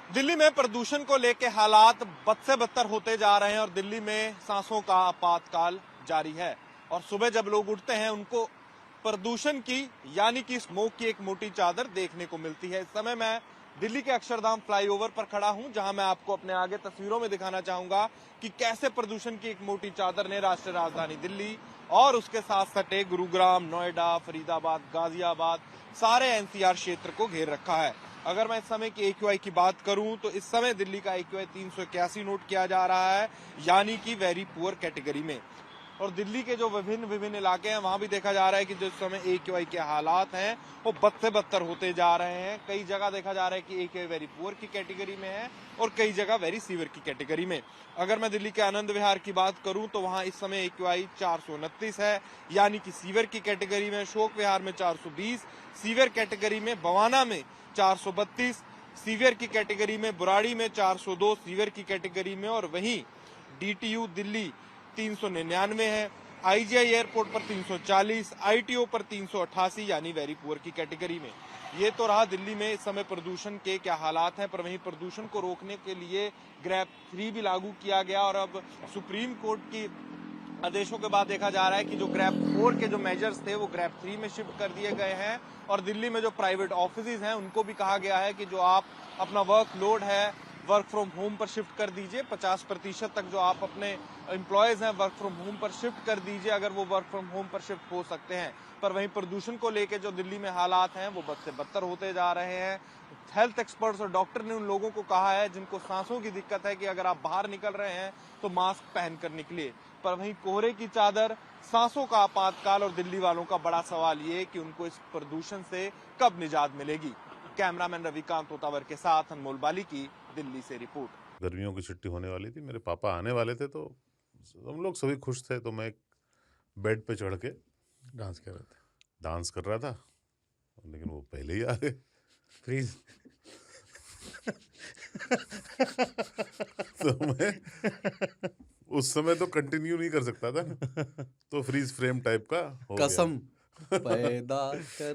दिल्ली में प्रदूषण को लेकर हालात बद से बदतर होते जा रहे हैं और दिल्ली में सांसों का आपातकाल जारी है। और सुबह जब लोग उठते हैं उनको प्रदूषण की यानी कि स्मोक की एक मोटी चादर देखने को मिलती है। इस समय मैं दिल्ली के अक्षरधाम फ्लाईओवर पर खड़ा हूं, जहां मैं आपको अपने आगे तस्वीरों में दिखाना चाहूंगा कि कैसे प्रदूषण की एक मोटी चादर ने राष्ट्रीय राजधानी दिल्ली और उसके साथ सटे गुरुग्राम, नोएडा, फरीदाबाद, गाजियाबाद सारे एनसीआर क्षेत्र को घेर रखा है। अगर मैं इस समय की एक्यूआई की बात करूं तो इस समय दिल्ली का एक्यूआई 381 नोट किया जा रहा है, यानी कि वेरी पुअर कैटेगरी में। और दिल्ली के जो विभिन्न इलाके हैं वहां भी देखा जा रहा है कि जिस समय एक्यूआई के हालात हैं वो बद से बदतर होते जा रहे हैं। कई जगह देखा जा रहा है कि एक्यूआई वेरी पुअर की कैटेगरी में है और कई जगह वेरी सीवियर की कैटेगरी में। अगर मैं दिल्ली के आनंद विहार की बात करूं तो वहां इस समय एक्यूआई 429 है, यानी कि सीवियर की कैटेगरी में। अशोक विहार में 420, सीवियर कैटेगरी में बवाना में 432, सीवियर की कैटेगरी में बुराड़ी में 402 सीवियर की कैटेगरी में। और वहीं डीटीयू दिल्ली 399 है, आईजीआई एयरपोर्ट पर 340, आईटीओ पर 388 यानी वेरी पुअर की कैटेगरी में। ये तो रहा दिल्ली में इस समय प्रदूषण के क्या हालात हैं। पर वहीं प्रदूषण को रोकने के लिए ग्रैप 3 भी लागू किया गया और अब सुप्रीम कोर्ट की आदेशों के बाद देखा जा रहा है कि जो ग्रैप 4 के जो मेजर्स थे वो ग्रैप 3 में शिफ्ट कर दिए गए हैं। और दिल्ली में जो प्राइवेट ऑफिसेज हैं उनको भी कहा गया है कि जो आप अपना वर्कलोड है वर्क फ्रॉम होम पर शिफ्ट कर दीजिए। 50% तक जो आप अपने एम्प्लॉयज हैं वर्क फ्रॉम होम पर शिफ्ट कर दीजिए, अगर वो वर्क फ्रॉम होम पर शिफ्ट हो सकते हैं। पर वहीं प्रदूषण को लेकर जो दिल्ली में हालात हैं वो बद से बदतर होते जा रहे हैं। हेल्थ एक्सपर्ट्स और डॉक्टर ने उन लोगों को कहा है जिनको सांसों की दिक्कत है कि अगर आप बाहर निकल रहे हैं तो मास्क पहनकर निकलिए। पर वहीं कोहरे की चादर, सांसों का आपातकाल और दिल्ली वालों का बड़ा सवाल ये कि उनको इस प्रदूषण से कब निजात मिलेगी। कैमरामैन रविकांत तोतावर के साथ अनमोल बाली की दिल्ली से रिपोर्ट। गर्मियों की छुट्टी होने वाली थी, मेरे पापा आने वाले थे, तो हम लोग सभी खुश थे। तो मैं एक बेड पे चढ़ के डांस कर रहा था, लेकिन वो पहले ही आ गए। फ्रीज। तो मैं उस समय तो कंटिन्यू नहीं कर सकता था ना, तो फ्रीज फ्रेम टाइप का हो गया। कसम पैदा कर